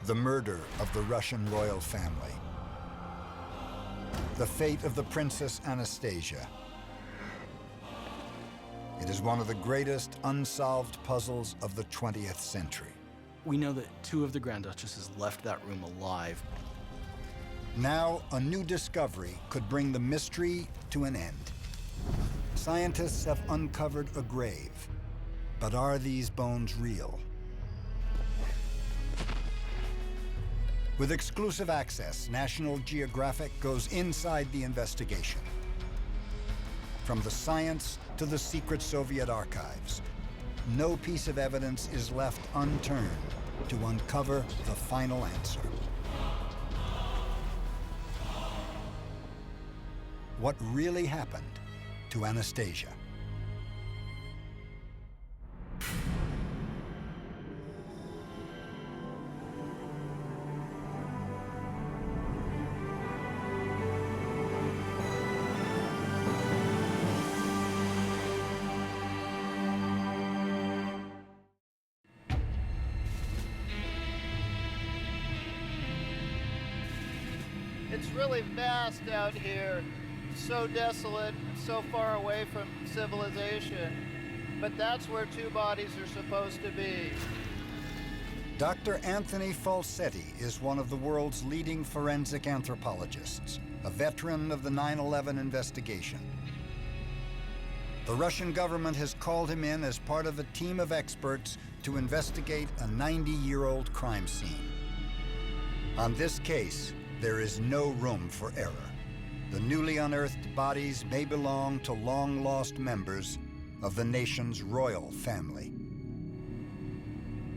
The murder of the Russian royal family. The fate of the Princess Anastasia. It is one of the greatest unsolved puzzles of the 20th century. We know that 2 of the Grand Duchesses left that room alive. Now, a new discovery could bring the mystery to an end. Scientists have uncovered a grave, but are these bones real? With exclusive access, National Geographic goes inside the investigation. From the science to the secret Soviet archives, no piece of evidence is left unturned to uncover the final answer. What really happened to Anastasia? It's really vast out here, so desolate, so far away from civilization. But that's where 2 bodies are supposed to be. Dr. Anthony Falsetti is one of the world's leading forensic anthropologists, a veteran of the 9/11 investigation. The Russian government has called him in as part of a team of experts to investigate a 90-year-old crime scene. On this case, there is no room for error. The newly unearthed bodies may belong to long-lost members of the nation's royal family.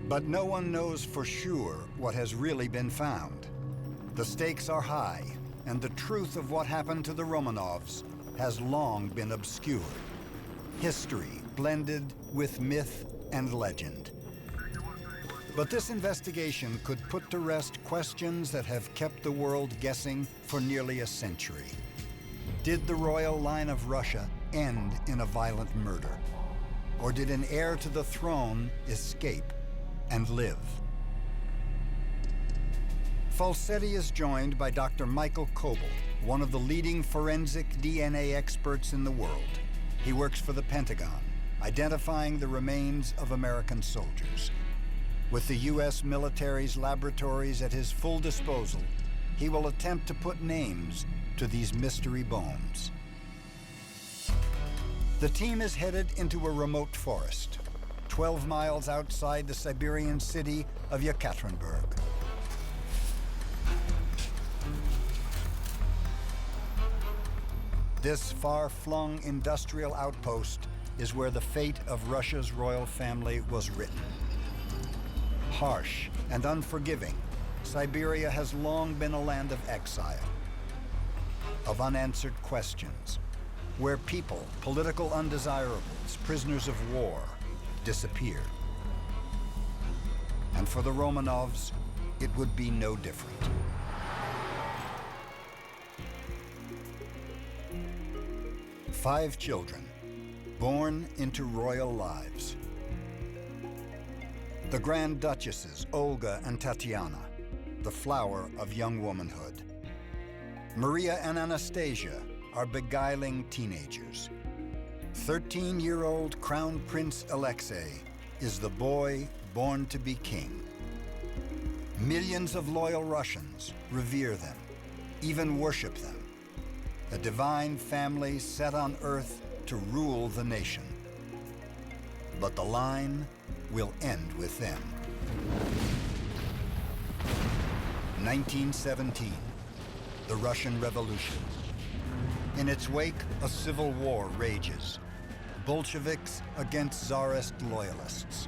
But no one knows for sure what has really been found. The stakes are high, and the truth of what happened to the Romanovs has long been obscured. History blended with myth and legend. But this investigation could put to rest questions that have kept the world guessing for nearly a century. Did the royal line of Russia end in a violent murder? Or did an heir to the throne escape and live? Falsetti is joined by Dr. Michael Coble, one of the leading forensic DNA experts in the world. He works for the Pentagon, identifying the remains of American soldiers. With the U.S. military's laboratories at his full disposal, he will attempt to put names to these mystery bones. The team is headed into a remote forest, 12 miles outside the Siberian city of Yekaterinburg. This far-flung industrial outpost is where the fate of Russia's royal family was written. Harsh and unforgiving, Siberia has long been a land of exile, of unanswered questions, where people, political undesirables, prisoners of war, disappeared. And for the Romanovs, it would be no different. Five children, born into royal lives. The Grand Duchesses, Olga and Tatiana, the flower of young womanhood. Maria and Anastasia are beguiling teenagers. 13-year-old Crown Prince Alexei is the boy born to be king. Millions of loyal Russians revere them, even worship them. A divine family set on earth to rule the nation. But the line will end with them. 1917, the Russian Revolution. In its wake, a civil war rages. Bolsheviks against Tsarist loyalists.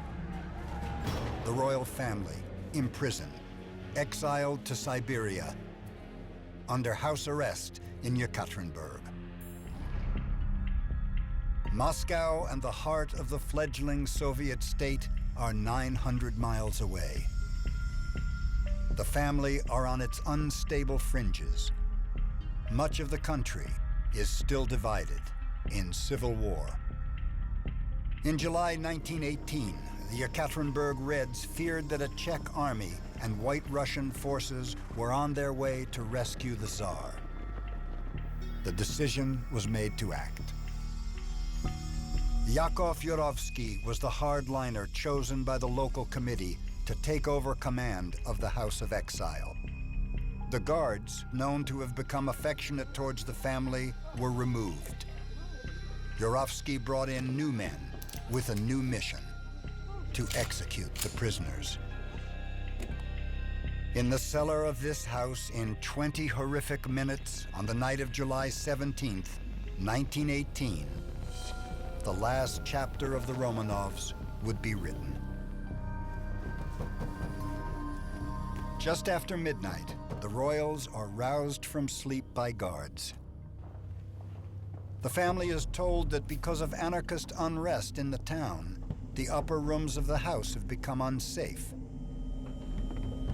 The royal family imprisoned, exiled to Siberia, under house arrest in Yekaterinburg. Moscow and the heart of the fledgling Soviet state are 900 miles away. The family are on its unstable fringes. Much of the country is still divided in civil war. In July 1918, the Yekaterinburg Reds feared that a Czech army and White Russian forces were on their way to rescue the Tsar. The decision was made to act. Yakov Yurovsky was the hardliner chosen by the local committee to take over command of the House of Exile. The guards, known to have become affectionate towards the family, were removed. Yurovsky brought in new men with a new mission: to execute the prisoners. In the cellar of this house, in 20 horrific minutes, on the night of July 17th, 1918, the last chapter of the Romanovs would be written. Just after midnight, the royals are roused from sleep by guards. The family is told that because of anarchist unrest in the town, the upper rooms of the house have become unsafe,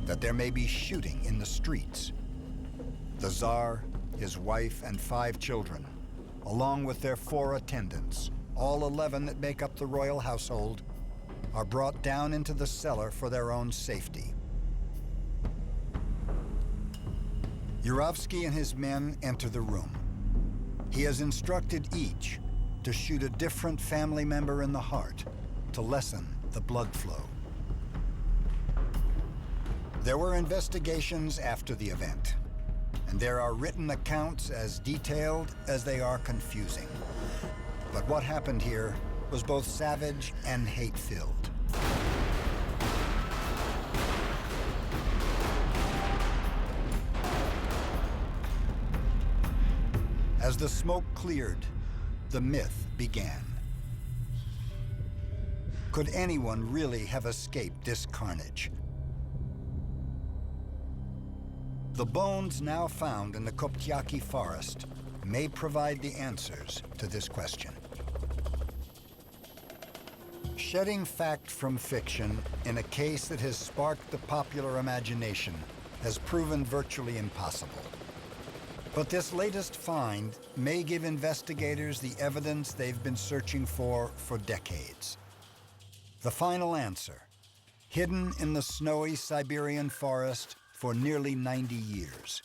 that there may be shooting in the streets. The Tsar, his wife, and 5 children, along with their 4 attendants, all 11 that make up the royal household, are brought down into the cellar for their own safety. Yurovsky and his men enter the room. He has instructed each to shoot a different family member in the heart to lessen the blood flow. There were investigations after the event, and there are written accounts as detailed as they are confusing. But what happened here was both savage and hate-filled. As the smoke cleared, the myth began. Could anyone really have escaped this carnage? The bones now found in the Koptyaki forest may provide the answers to this question. Shedding fact from fiction in a case that has sparked the popular imagination has proven virtually impossible. But this latest find may give investigators the evidence they've been searching for decades. The final answer, hidden in the snowy Siberian forest for nearly 90 years.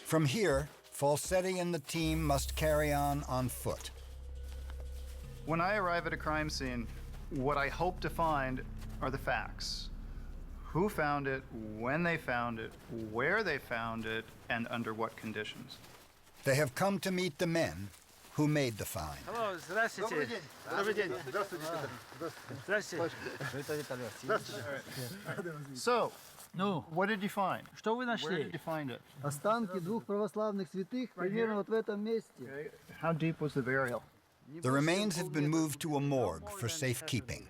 From here, Falsetti and the team must carry on foot. When I arrive at a crime scene, what I hope to find are the facts. Who found it, when they found it, where they found it, and under what conditions. They have come to meet the men who made the find. Hello, здравствуйте. Добрый день. Здравствуйте. So, Ну, what did you find? что вы Where did нашли? you find it? Останки 2 православных святых примерно вот в этом месте. How deep was the burial? The remains have been moved to a morgue for safekeeping.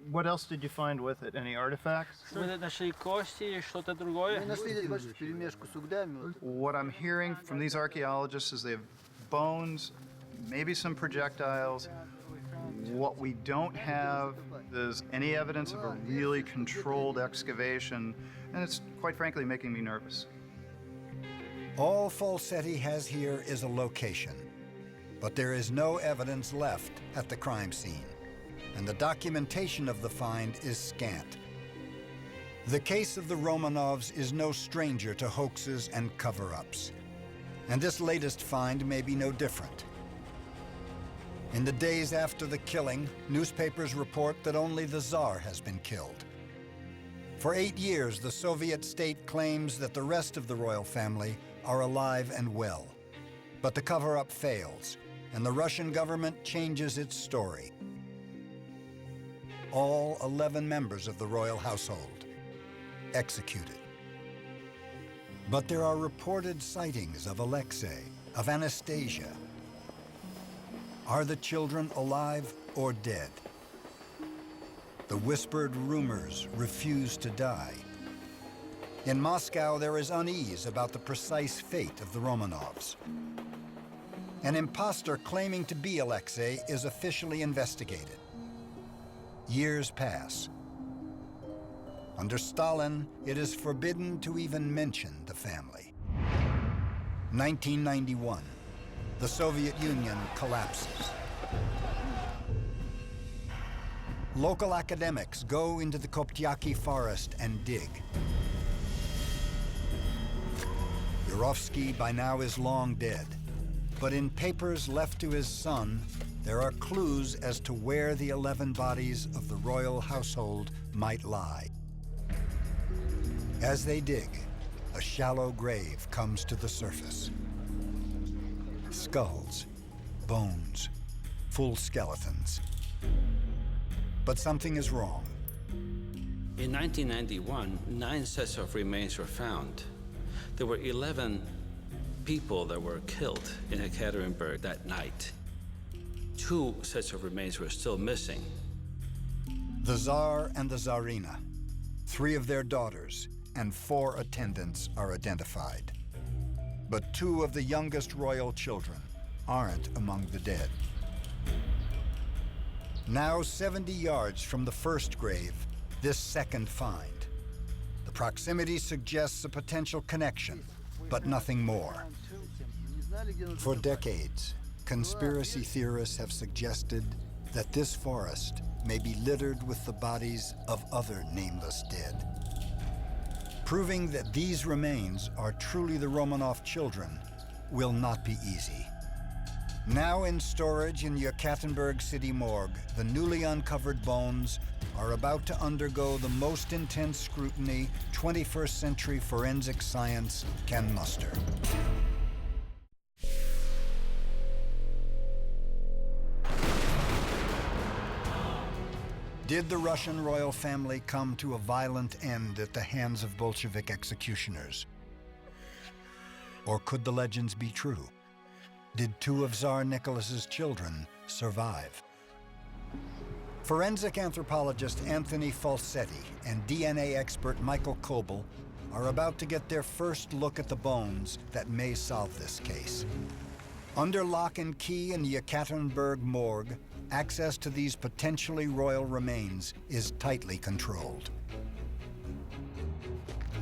What else did you find with it? Any artifacts? Вы нашли кости или что-то Мы другое? нашли здесь большую перемешку с углями. Вот. What I'm hearing from these archaeologists is they have bones, maybe some projectiles. What we don't have is any evidence of a really controlled excavation, and it's quite frankly making me nervous. All Falsetti has here is a location, but there is no evidence left at the crime scene, and the documentation of the find is scant. The case of the Romanovs is no stranger to hoaxes and cover-ups, and this latest find may be no different. In the days after the killing, newspapers report that only the Tsar has been killed. For 8 years, the Soviet state claims that the rest of the royal family are alive and well. But the cover-up fails, and the Russian government changes its story. All 11 members of the royal household executed. But there are reported sightings of Alexei, of Anastasia. Are the children alive or dead? The whispered rumors refuse to die. In Moscow, there is unease about the precise fate of the Romanovs. An imposter claiming to be Alexei is officially investigated. Years pass. Under Stalin, it is forbidden to even mention the family. 1991. The Soviet Union collapses. local academics go into the Koptyaki forest and dig. Yurovsky by now is long dead, but in papers left to his son, there are clues as to where the 11 bodies of the royal household might lie. As they dig, a shallow grave comes to the surface. Skulls, bones, full skeletons. But something is wrong. In 1991, 9 sets of remains were found. There were 11 people that were killed in Ekaterinburg that night. 2 sets of remains were still missing. The Tsar and the Tsarina, 3 of their daughters, and 4 attendants are identified. But 2 of the youngest royal children aren't among the dead. Now 70 yards from the first grave, this second find. The proximity suggests a potential connection, but nothing more. For decades, conspiracy theorists have suggested that this forest may be littered with the bodies of other nameless dead. Proving that these remains are truly the Romanov children will not be easy. Now in storage in Yekaterinburg City Morgue, the newly uncovered bones are about to undergo the most intense scrutiny 21st century forensic science can muster. Did the Russian royal family come to a violent end at the hands of Bolshevik executioners? Or could the legends be true? Did 2 of Tsar Nicholas's children survive? Forensic anthropologist Anthony Falsetti and DNA expert Michael Kobel are about to get their first look at the bones that may solve this case. Under lock and key in Yekaterinburg morgue, access to these potentially royal remains is tightly controlled.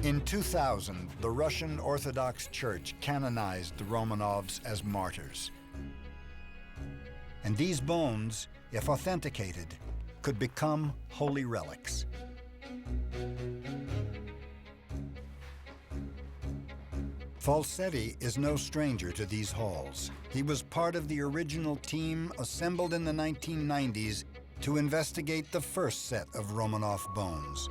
In 2000, the Russian Orthodox Church canonized the Romanovs as martyrs. And these bones, if authenticated, could become holy relics. Falsetti is no stranger to these halls. He was part of the original team assembled in the 1990s to investigate the first set of Romanov bones.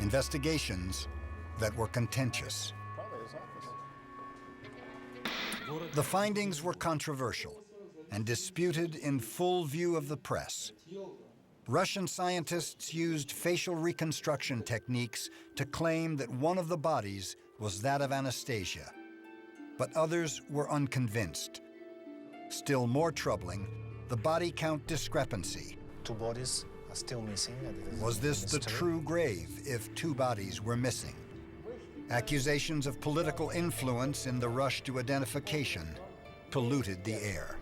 Investigations that were contentious. The findings were controversial and disputed in full view of the press. Russian scientists used facial reconstruction techniques to claim that one of the bodies was that of Anastasia, but others were unconvinced. Still more troubling, the body count discrepancy. 2 bodies are still missing. Was this the true grave if 2 bodies were missing? Accusations of political influence in the rush to identification polluted the air.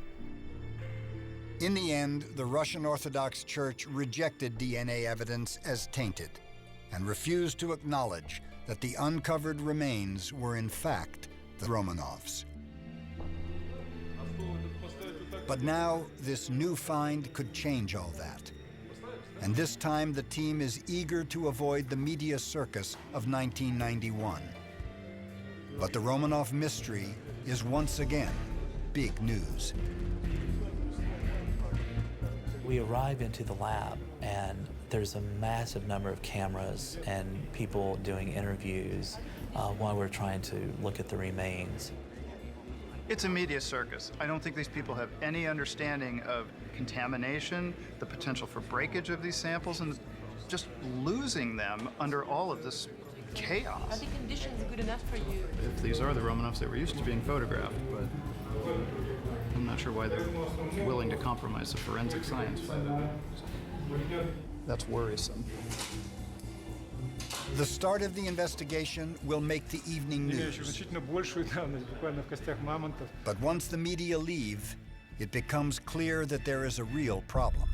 In the end, the Russian Orthodox Church rejected DNA evidence as tainted and refused to acknowledge that the uncovered remains were in fact the Romanovs. But now, this new find could change all that. And this time, the team is eager to avoid the media circus of 1991. But the Romanov mystery is once again big news. We arrive into the lab, and there's a massive number of cameras and people doing interviews while we're trying to look at the remains. It's a media circus. I don't think these people have any understanding of contamination, the potential for breakage of these samples, and just losing them under all of this chaos. Are the conditions good enough for you? If these are the Romanovs, they were used to being photographed, but I'm not sure why they're willing to compromise the forensic science. That's worrisome. The start of the investigation will make the evening news. But once the media leave, it becomes clear that there is a real problem.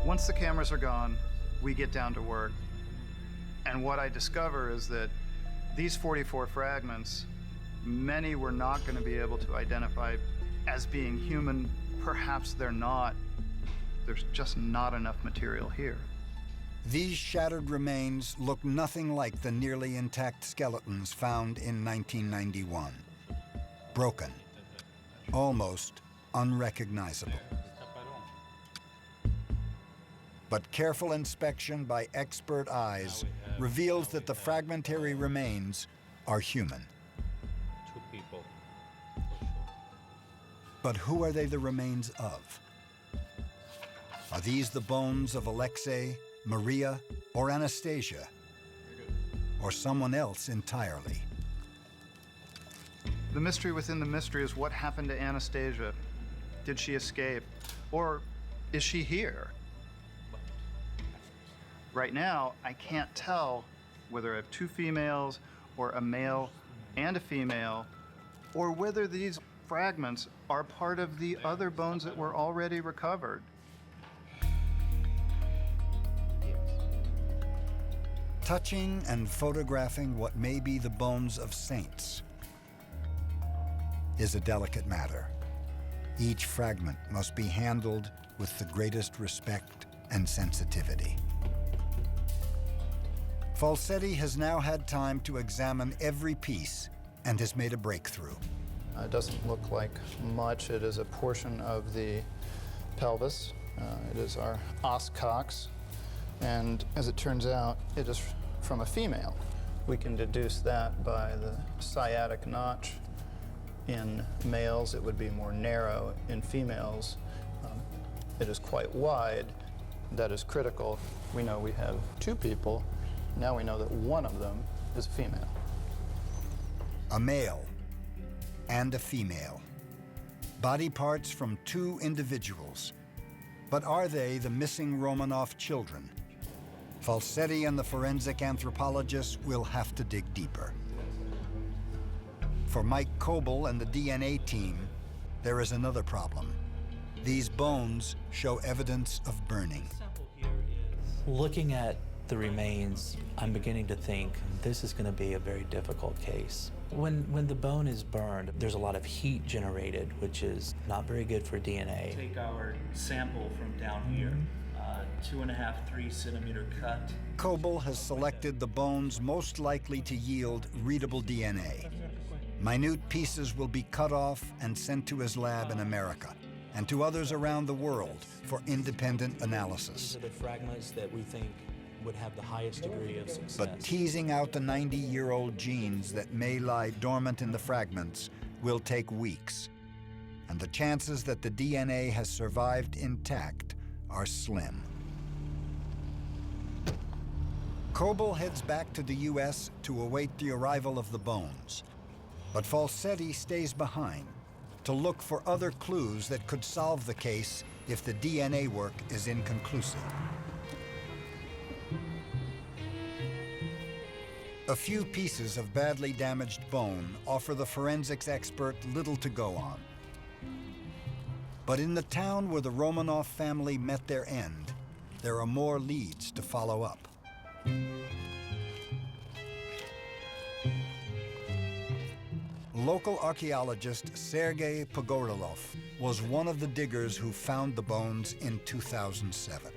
Once the cameras are gone, we get down to work. And what I discover is that these 44 fragments, many we're not going to be able to identify as being human. Perhaps they're not. There's just not enough material here. These shattered remains look nothing like the nearly intact skeletons found in 1991. Broken, almost unrecognizable. But careful inspection by expert eyes reveals that the fragmentary remains are human. Two people. But who are they the remains of? Are these the bones of Alexei, Maria, or Anastasia? Or someone else entirely? The mystery within the mystery is what happened to Anastasia. Did she escape? Or is she here? Right now, I can't tell whether I have two females or a male and a female, or whether these fragments are part of the other bones that were already recovered. Touching and photographing what may be the bones of saints is a delicate matter. Each fragment must be handled with the greatest respect and sensitivity. Falsetti has now had time to examine every piece and has made a breakthrough. It doesn't look like much. It is a portion of the pelvis. It is our os cox. And as it turns out, it is from a female. We can deduce that by the sciatic notch. In males, it would be more narrow. In females, it is quite wide. That is critical. We know we have two people. Now we know that one of them is a female. A male and a female. Body parts from two individuals. But are they the missing Romanov children? Falsetti and the forensic anthropologists will have to dig deeper. For Mike Coble and the DNA team, there is another problem. These bones show evidence of burning. Looking at the remains, I'm beginning to think this is going to be a very difficult case. When the bone is burned, there's a lot of heat generated, which is not very good for DNA. Take our sample from down here, 2.5, 3 centimeter cut. Coble has selected the bones most likely to yield readable DNA. Minute pieces will be cut off and sent to his lab in America and to others around the world for independent analysis. These are the fragments that we think would have the highest degree of success. But teasing out the 90-year-old genes that may lie dormant in the fragments will take weeks. And the chances that the DNA has survived intact are slim. Coble heads back to the US to await the arrival of the bones. But Falsetti stays behind to look for other clues that could solve the case if the DNA work is inconclusive. A few pieces of badly damaged bone offer the forensics expert little to go on. But in the town where the Romanov family met their end, there are more leads to follow up. Local archaeologist Sergei Pogorelov was one of the diggers who found the bones in 2007.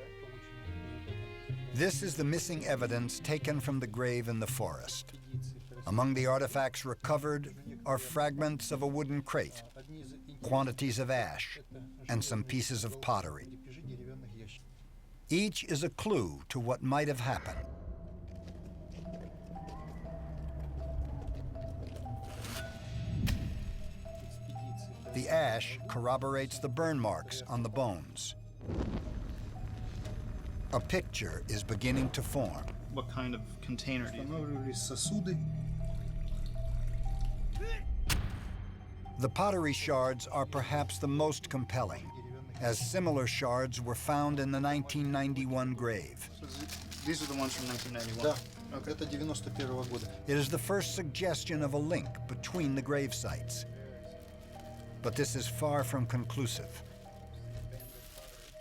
This is the missing evidence taken from the grave in the forest. Among the artifacts recovered are fragments of a wooden crate, quantities of ash, and some pieces of pottery. Each is a clue to what might have happened. The ash corroborates the burn marks on the bones. A picture is beginning to form. What kind of container do you think? The pottery shards are perhaps the most compelling, as similar shards were found in the 1991 grave. These are the ones from 1991? It is the first suggestion of a link between the grave sites. But this is far from conclusive.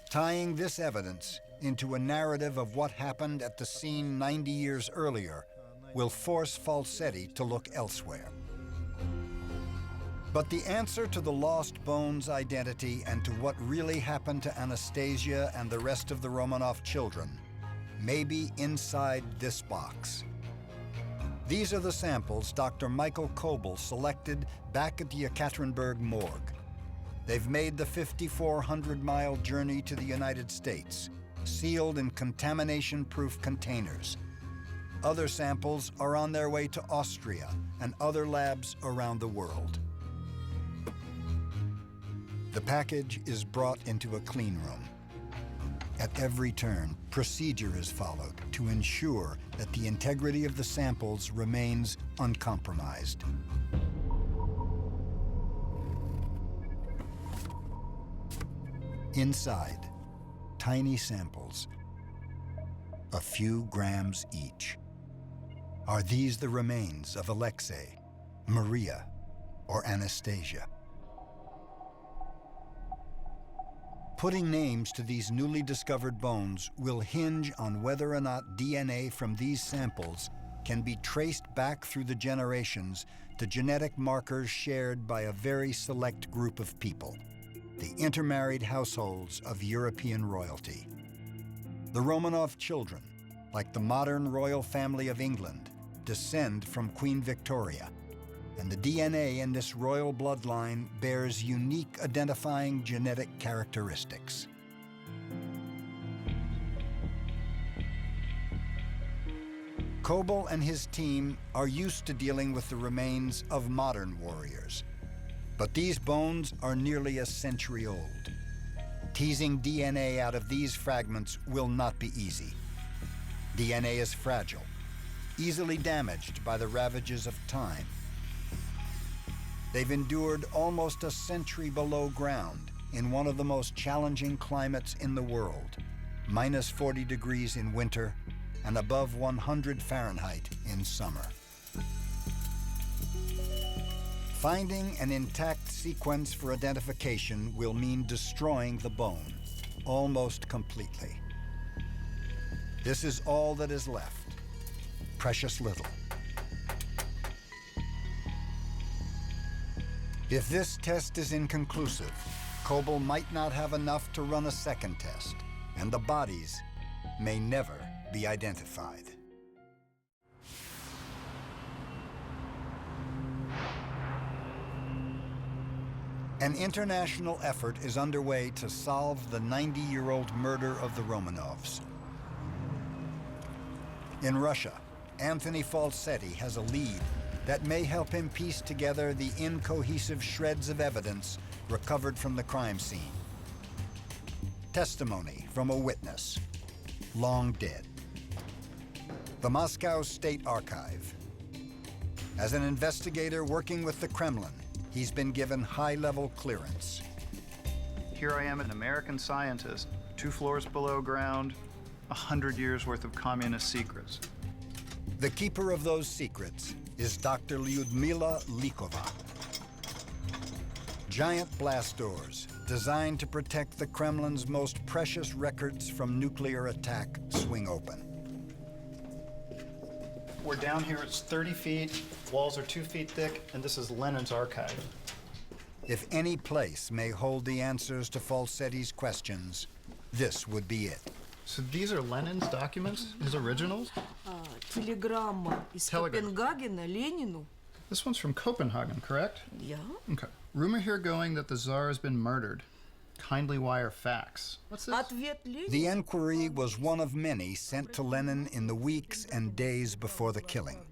Tying this evidence into a narrative of what happened at the scene 90 years earlier will force Falsetti to look elsewhere. But the answer to the lost bones' identity and to what really happened to Anastasia and the rest of the Romanov children may be inside this box. These are the samples Dr. Michael Kobel selected back at the Yekaterinburg morgue. They've made the 5,400-mile journey to the United States, sealed in contamination-proof containers. Other samples are on their way to Austria and other labs around the world. The package is brought into a clean room. At every turn, procedure is followed to ensure that the integrity of the samples remains uncompromised. Inside, tiny samples, a few grams each. Are these the remains of Alexei, Maria, or Anastasia? Putting names to these newly discovered bones will hinge on whether or not DNA from these samples can be traced back through the generations to genetic markers shared by a very select group of people, the intermarried households of European royalty. The Romanov children, like the modern royal family of England, descend from Queen Victoria, and the DNA in this royal bloodline bears unique identifying genetic characteristics. Kobel and his team are used to dealing with the remains of modern warriors, but these bones are nearly a century old. Teasing DNA out of these fragments will not be easy. DNA is fragile, easily damaged by the ravages of time. They've endured almost a century below ground in one of the most challenging climates in the world, minus 40 degrees in winter and above 100 Fahrenheit in summer. Finding an intact sequence for identification will mean destroying the bone almost completely. This is all that is left, precious little. If this test is inconclusive, Kobel might not have enough to run a second test, and the bodies may never be identified. An international effort is underway to solve the 90-year-old murder of the Romanovs. In Russia, Anthony Falsetti has a lead that may help him piece together the incohesive shreds of evidence recovered from the crime scene. Testimony from a witness, long dead. The Moscow State Archive. As an investigator working with the Kremlin, he's been given high-level clearance. Here I am, an American scientist, 2 floors below ground, 100 years worth of communist secrets. The keeper of those secrets is Dr. Lyudmila Likova. Giant blast doors designed to protect the Kremlin's most precious records from nuclear attack swing open. We're down here, it's 30 feet, walls are 2 feet thick, and this is Lenin's archive. If any place may hold the answers to Falsetti's questions, this would be it. So these are Lenin's documents, his originals? Телеграмма из Копенгагена Ленину. This one's from Copenhagen, correct? Yeah. Okay. Rumor here going that the Tsar has been murdered. Kindly wire facts. What's this? Ответ Ленину. The enquiry was one of many sent to Lenin in the weeks and days before the killing.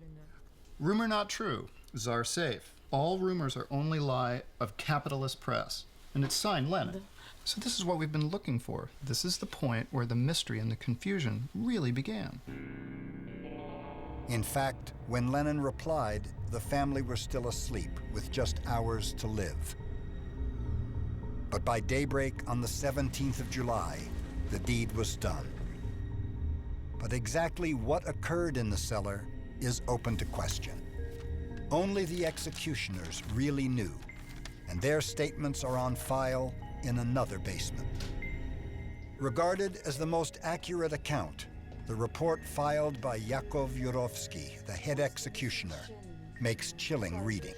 Rumor not true. Tsar safe. All rumors are only lie of capitalist press. And it's signed Lenin. So this is what we've been looking for. This is the point where the mystery and the confusion really began. In fact, when Lenin replied, the family were still asleep with just hours to live. But by daybreak on the 17th of July, the deed was done. But exactly what occurred in the cellar is open to question. Only the executioners really knew, and their statements are on file in another basement. Regarded as the most accurate account, the report filed by Yakov Yurovsky, the head executioner, makes chilling reading.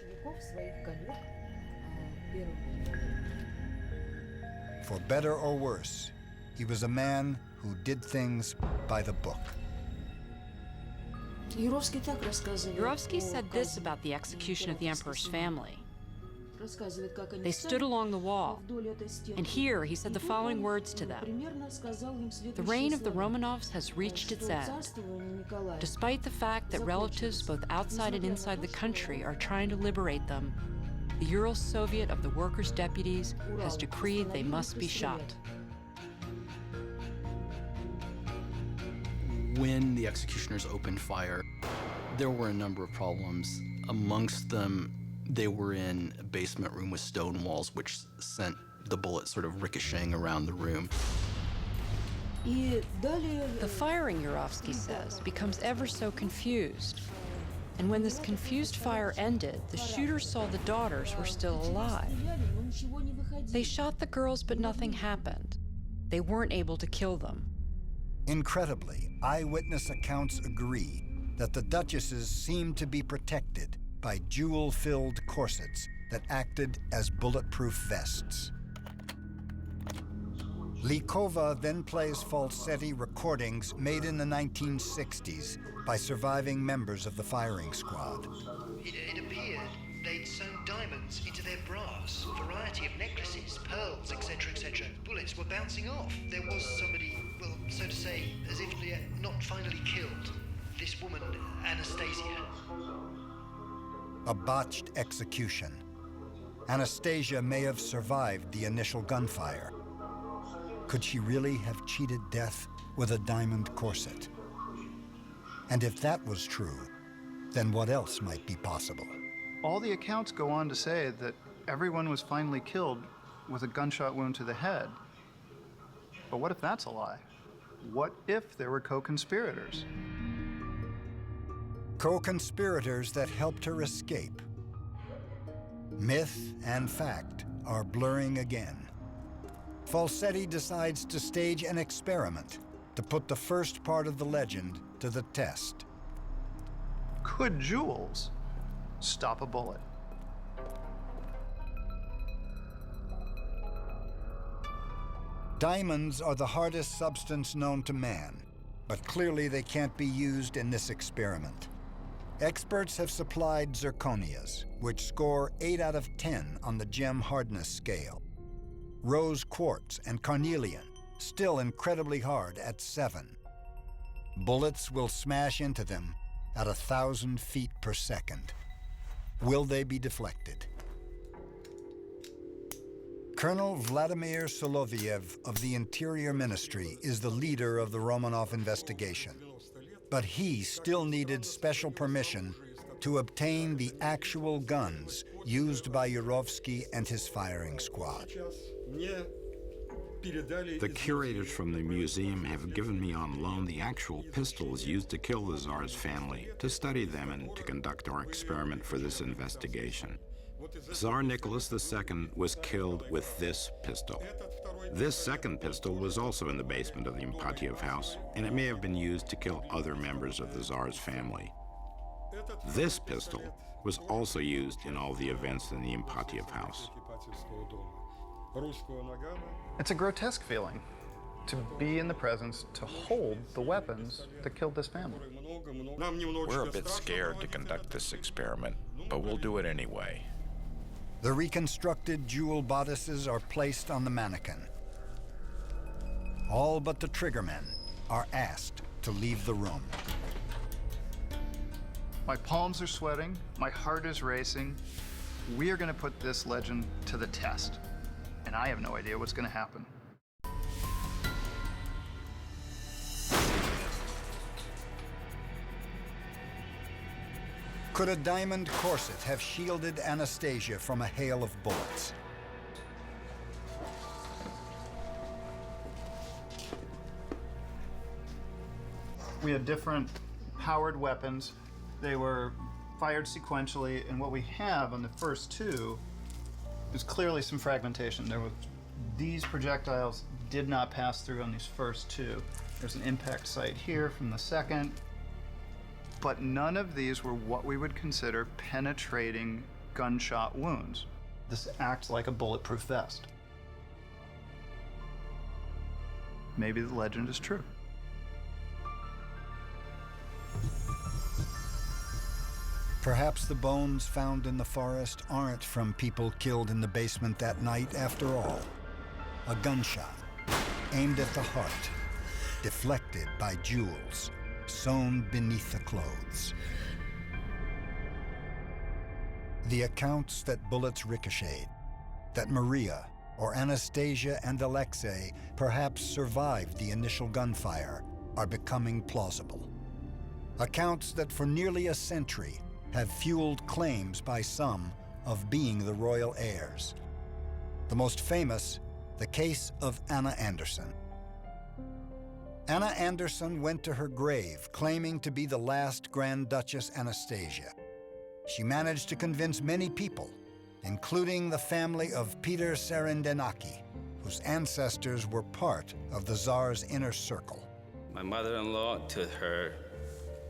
For better or worse, he was a man who did things by the book. Yurovsky said this about the execution of the emperor's family. They stood along the wall, and here he said the following words to them. The reign of the Romanovs has reached its end. Despite the fact that relatives both outside and inside the country are trying to liberate them, the Ural Soviet of the Workers' Deputies has decreed they must be shot. When the executioners opened fire, there were a number of problems. Amongst them, they were in a basement room with stone walls, which sent the bullets sort of ricocheting around the room. The firing, Yurovsky says, becomes ever so confused. And when this confused fire ended, the shooters saw the daughters were still alive. They shot the girls, but nothing happened. They weren't able to kill them. Incredibly, eyewitness accounts agree that the duchesses seemed to be protected by jewel-filled corsets that acted as bulletproof vests. Likova then plays Falsetti recordings made in the 1960s by surviving members of the firing squad. It appeared they'd sewn diamonds into their bras, a variety of necklaces, pearls, etc., etc. Bullets were bouncing off. There was somebody, well, so to say, as if not finally killed. This woman, Anastasia. A botched execution. Anastasia may have survived the initial gunfire. Could she really have cheated death with a diamond corset? And if that was true, then what else might be possible? All the accounts go on to say that everyone was finally killed with a gunshot wound to the head. But what if that's a lie? What if there were co-conspirators? Co-conspirators that helped her escape. Myth and fact are blurring again. Falsetti decides to stage an experiment to put the first part of the legend to the test. Could jewels stop a bullet? Diamonds are the hardest substance known to man, but clearly they can't be used in this experiment. Experts have supplied zirconias, which score 8 out of 10 on the gem hardness scale. Rose quartz and carnelian, still incredibly hard at 7. Bullets will smash into them at 1,000 feet per second. Will they be deflected? Colonel Vladimir Soloviev of the Interior Ministry is the leader of the Romanov investigation. But he still needed special permission to obtain the actual guns used by Yurovsky and his firing squad. The curators from the museum have given me on loan the actual pistols used to kill the Tsar's family, to study them and to conduct our experiment for this investigation. Tsar Nicholas II was killed with this pistol. This second pistol was also in the basement of the Impatiev house, and it may have been used to kill other members of the Tsar's family. This pistol was also used in all the events in the Impatiev house. It's a grotesque feeling to be in the presence, to hold the weapons that killed this family. We're a bit scared to conduct this experiment, but we'll do it anyway. The reconstructed jewel bodices are placed on the mannequin. All but the triggermen are asked to leave the room. My palms are sweating, my heart is racing. We are going to put this legend to the test, and I have no idea what's going to happen. Could a diamond corset have shielded Anastasia from a hail of bullets? We had different powered weapons. They were fired sequentially, and what we have on the first two is clearly some fragmentation. These projectiles did not pass through on these first two. There's an impact site here from the second, but none of these were what we would consider penetrating gunshot wounds. This acts like a bulletproof vest. Maybe the legend is true. Perhaps the bones found in the forest aren't from people killed in the basement that night after all. A gunshot aimed at the heart, deflected by jewels sewn beneath the clothes. The accounts that bullets ricocheted, that Maria or Anastasia and Alexei perhaps survived the initial gunfire, are becoming plausible. Accounts that for nearly a century have fueled claims by some of being the royal heirs. The most famous, the case of Anna Anderson. Anna Anderson went to her grave claiming to be the last Grand Duchess Anastasia. She managed to convince many people, including the family of Peter Serendenaki, whose ancestors were part of the Tsar's inner circle. My mother-in-law, to her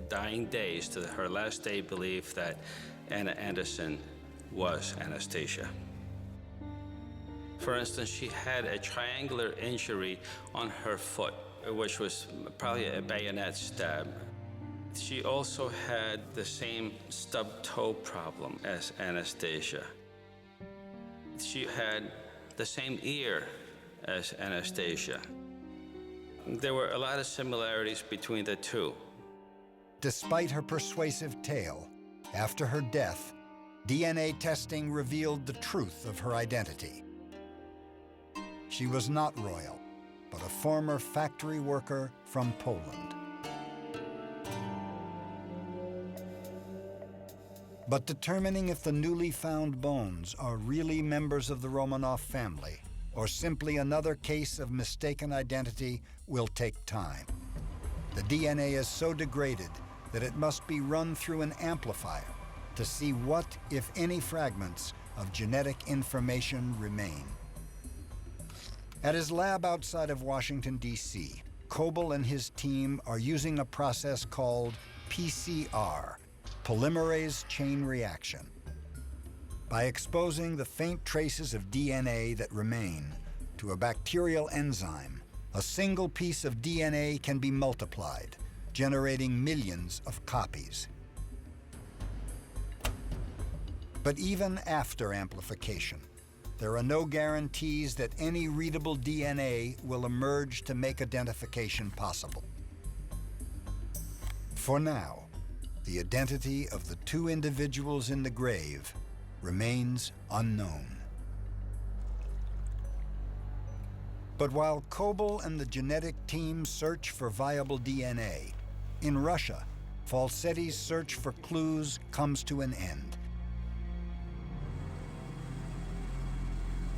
dying days, to her last day, believed that Anna Anderson was Anastasia. For instance, she had a triangular injury on her foot, which was probably a bayonet stab. She also had the same stub toe problem as Anastasia. She had the same ear as Anastasia. There were a lot of similarities between the two. Despite her persuasive tale, after her death, DNA testing revealed the truth of her identity. She was not royal, but a former factory worker from Poland. But determining if the newly found bones are really members of the Romanov family or simply another case of mistaken identity will take time. The DNA is so degraded that it must be run through an amplifier to see what, if any, fragments of genetic information remain. At his lab outside of Washington, D.C., Coble and his team are using a process called PCR, polymerase chain reaction. By exposing the faint traces of DNA that remain to a bacterial enzyme, a single piece of DNA can be multiplied, generating millions of copies. But even after amplification, there are no guarantees that any readable DNA will emerge to make identification possible. For now, the identity of the two individuals in the grave remains unknown. But while Coble and the genetic team search for viable DNA, in Russia, Falsetti's search for clues comes to an end.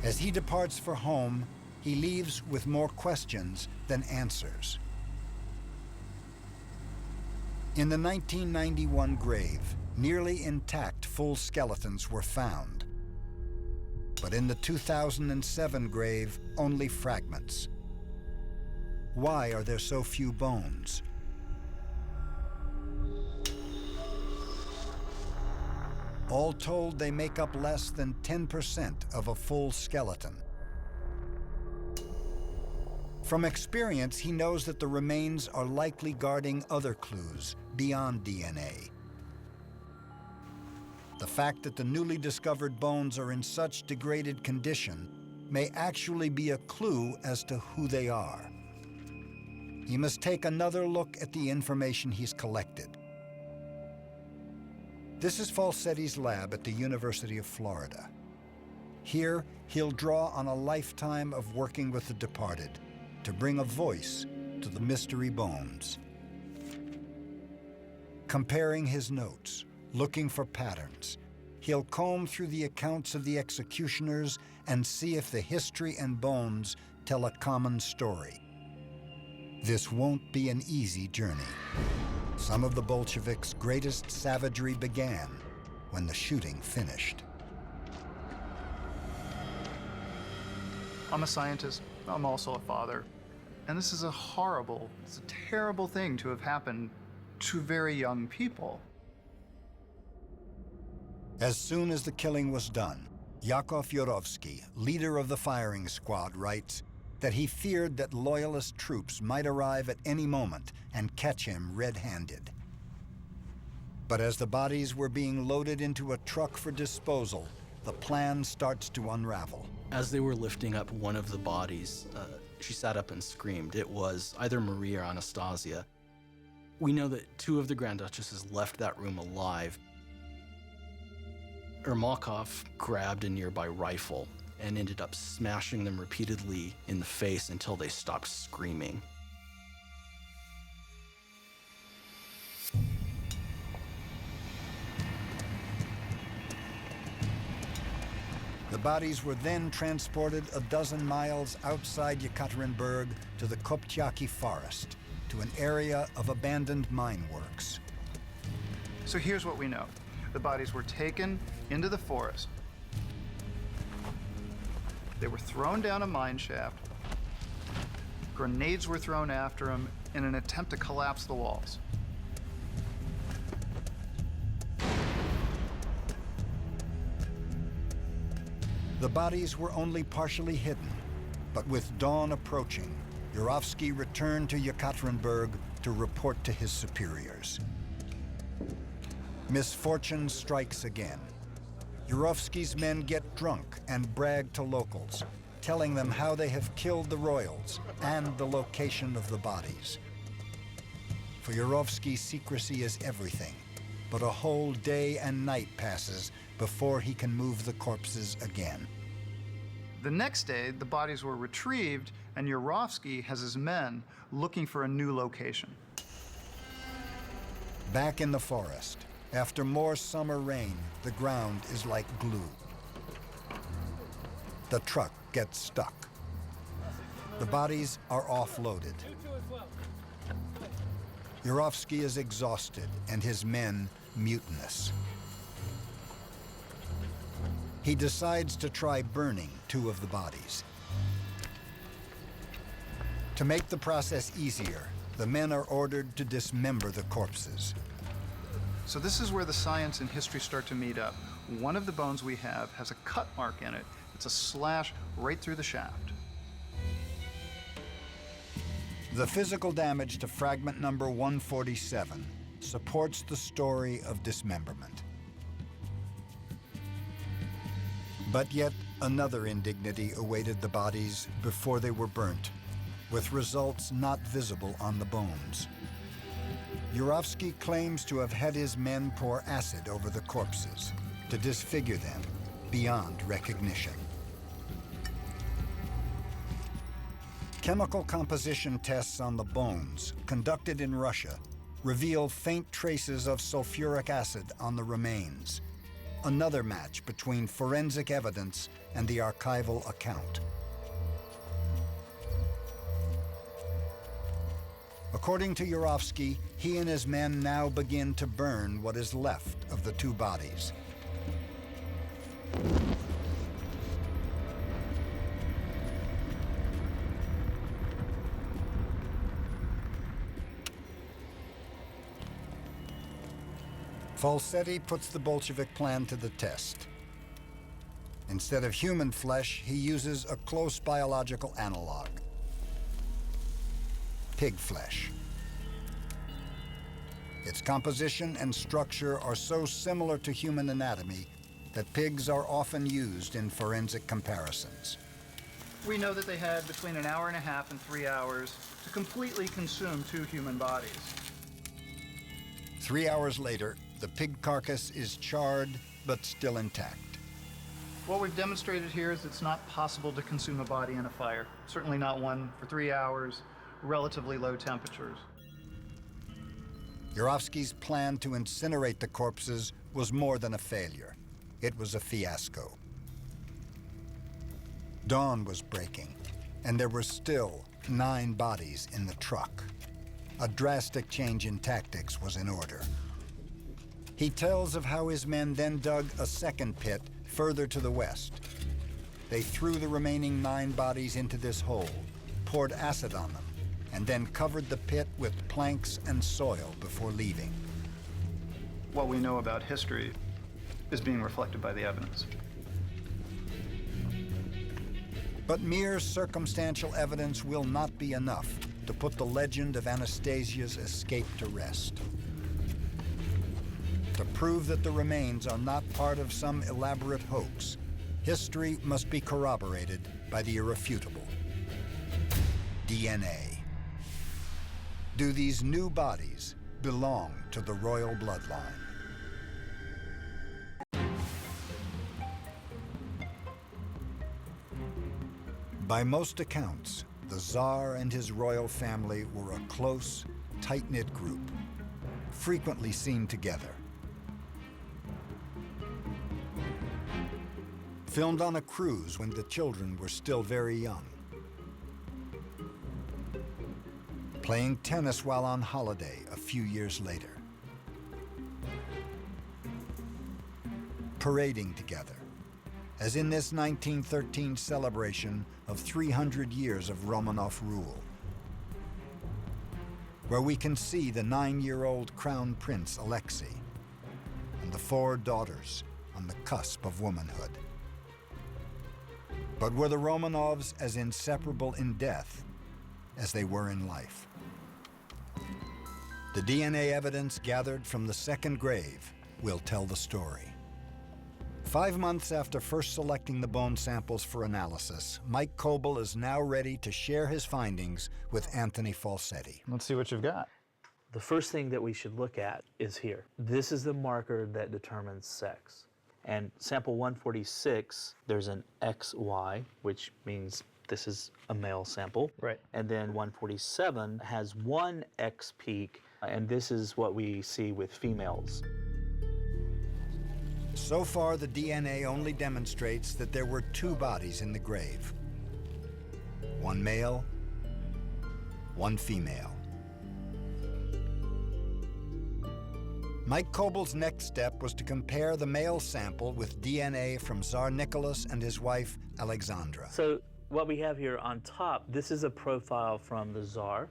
As he departs for home, he leaves with more questions than answers. In the 1991 grave, nearly intact full skeletons were found. But in the 2007 grave, only fragments. Why are there so few bones? All told, they make up less than 10% of a full skeleton. From experience, he knows that the remains are likely guarding other clues beyond DNA. The fact that the newly discovered bones are in such degraded condition may actually be a clue as to who they are. He must take another look at the information he's collected. This is Falsetti's lab at the University of Florida. Here, he'll draw on a lifetime of working with the departed to bring a voice to the mystery bones. Comparing his notes, looking for patterns, he'll comb through the accounts of the executioners and see if the history and bones tell a common story. This won't be an easy journey. Some of the Bolsheviks' greatest savagery began when the shooting finished. I'm a scientist, I'm also a father. And this is it's a terrible thing to have happened to very young people. As soon as the killing was done, Yakov Yurovsky, leader of the firing squad, writes that he feared that loyalist troops might arrive at any moment and catch him red-handed. But as the bodies were being loaded into a truck for disposal, the plan starts to unravel. As they were lifting up one of the bodies, she sat up and screamed. It was either Marie or Anastasia. We know that 2 of the Grand Duchesses left that room alive. Ermakov grabbed a nearby rifle and ended up smashing them repeatedly in the face until they stopped screaming. The bodies were then transported a dozen miles outside Yekaterinburg to the Koptyaki forest, to an area of abandoned mine works. So here's what we know. The bodies were taken into the forest. They were thrown down a mine shaft. Grenades were thrown after them in an attempt to collapse the walls. The bodies were only partially hidden, but with dawn approaching, Yurovsky returned to Yekaterinburg to report to his superiors. Misfortune strikes again. Yurovsky's men get drunk and brag to locals, telling them how they have killed the royals and the location of the bodies. For Yurovsky, secrecy is everything, but a whole day and night passes before he can move the corpses again. The next day, the bodies were retrieved, and Yurovsky has his men looking for a new location. Back in the forest, after more summer rain, the ground is like glue. The truck gets stuck. The bodies are offloaded. Yurovsky is exhausted and his men mutinous. He decides to try burning 2 of the bodies. To make the process easier, the men are ordered to dismember the corpses. So this is where the science and history start to meet up. One of the bones we have has a cut mark in it. It's a slash right through the shaft. The physical damage to fragment number 147 supports the story of dismemberment. But yet another indignity awaited the bodies before they were burnt, with results not visible on the bones. Yurovsky claims to have had his men pour acid over the corpses to disfigure them beyond recognition. Chemical composition tests on the bones, conducted in Russia, reveal faint traces of sulfuric acid on the remains. Another match between forensic evidence and the archival account. According to Yurovsky, he and his men now begin to burn what is left of the 2 bodies. Falsetti puts the Bolshevik plan to the test. Instead of human flesh, he uses a close biological analog: pig flesh. Its composition and structure are so similar to human anatomy that pigs are often used in forensic comparisons. We know that they had between an hour and a half and 3 hours to completely consume 2 human bodies. 3 hours later, the pig carcass is charred, but still intact. What we've demonstrated here is it's not possible to consume a body in a fire, certainly not one for 3 hours, relatively low temperatures. Yurovsky's plan to incinerate the corpses was more than a failure. It was a fiasco. Dawn was breaking, and there were still 9 bodies in the truck. A drastic change in tactics was in order. He tells of how his men then dug a second pit further to the west. They threw the remaining 9 bodies into this hole, poured acid on them, and then covered the pit with planks and soil before leaving. What we know about history is being reflected by the evidence. But mere circumstantial evidence will not be enough to put the legend of Anastasia's escape to rest. To prove that the remains are not part of some elaborate hoax, history must be corroborated by the irrefutable: DNA. Do these new bodies belong to the royal bloodline? By most accounts, the Tsar and his royal family were a close, tight-knit group, frequently seen together. Filmed on a cruise when the children were still very young. Playing tennis while on holiday a few years later. Parading together, as in this 1913 celebration of 300 years of Romanov rule, where we can see the 9-year-old Crown Prince Alexei and the 4 daughters on the cusp of womanhood. But were the Romanovs as inseparable in death as they were in life? The DNA evidence gathered from the second grave will tell the story. 5 months after first selecting the bone samples for analysis, Mike Coble is now ready to share his findings with Anthony Falsetti. Let's see what you've got. The first thing that we should look at is here. This is the marker that determines sex. And sample 146, there's an XY, which means this is a male sample. Right. And then 147 has one X peak, and this is what we see with females. So far, the DNA only demonstrates that there were 2 bodies in the grave. 1 male, 1 female. Mike Coble's next step was to compare the male sample with DNA from Tsar Nicholas and his wife, Alexandra. So what we have here on top, this is a profile from the Tsar,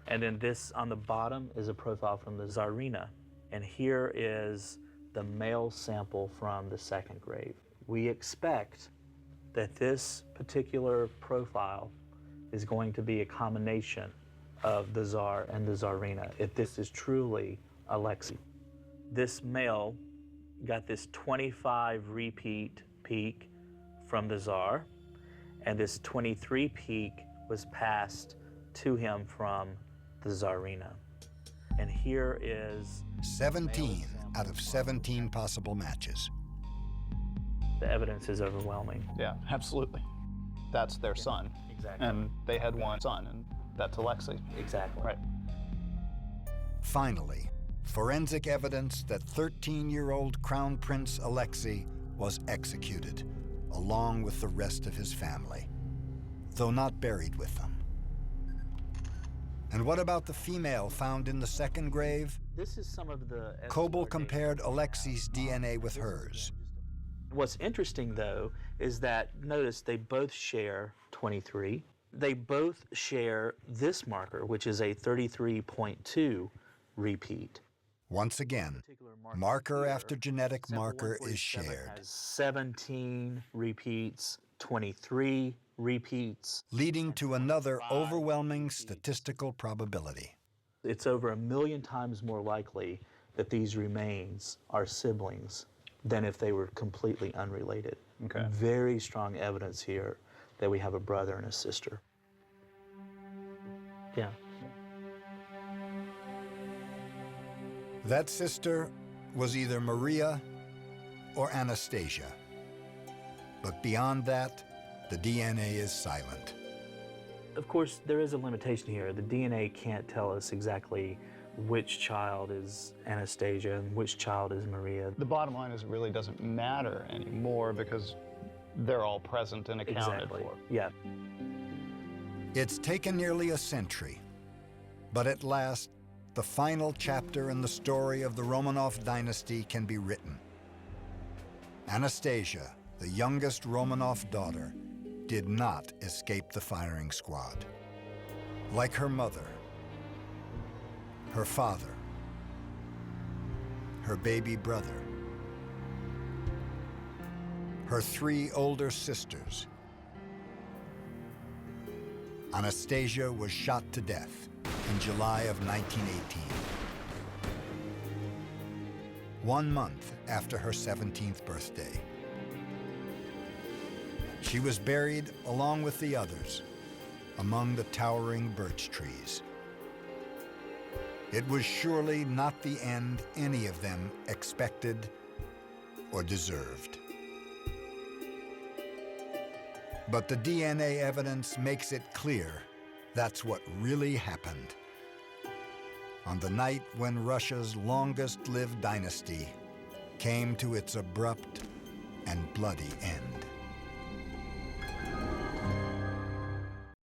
and then this on the bottom is a profile from the Tsarina. And here is the male sample from the second grave. We expect that this particular profile is going to be a combination of the Tsar and the Tsarina, if this is truly Alexei. This male got this 25 repeat peak from the Tsar, and this 23 peak was passed to him from the Tsarina. And here is 17 out of 17 possible matches. The evidence is overwhelming. Yeah, absolutely. That's their son. Exactly. And they had one son, and that's Alexei. Exactly. Right. Finally, forensic evidence that 13-year-old Crown Prince Alexei was executed, along with the rest of his family, though not buried with them. And what about the female found in the second grave? This is some of the... Coble compared Alexei's DNA with hers. What's interesting, though, is that, notice, they both share 23. They both share this marker, which is a 33.2 repeat. Once again, marker after genetic marker is shared. Has 17 repeats, 23 repeats. Leading to another overwhelming statistical probability. It's over 1 million times more likely that these remains are siblings than if they were completely unrelated. Okay. Very strong evidence here that we have a brother and a sister. Yeah. That sister was either Maria or Anastasia. But beyond that, the DNA is silent. Of course, there is a limitation here. The DNA can't tell us exactly which child is Anastasia and which child is Maria. The bottom line is it really doesn't matter anymore because they're all present and accounted for. Yeah. It's taken nearly a century, but at last, the final chapter in the story of the Romanov dynasty can be written. Anastasia, the youngest Romanov daughter, did not escape the firing squad. Like her mother, her father, her baby brother, her 3 older sisters, Anastasia was shot to death in July of 1918, 1 month after her 17th birthday. She was buried along with the others among the towering birch trees. It was surely not the end any of them expected or deserved. But the DNA evidence makes it clear that's what really happened on the night when Russia's longest-lived dynasty came to its abrupt and bloody end.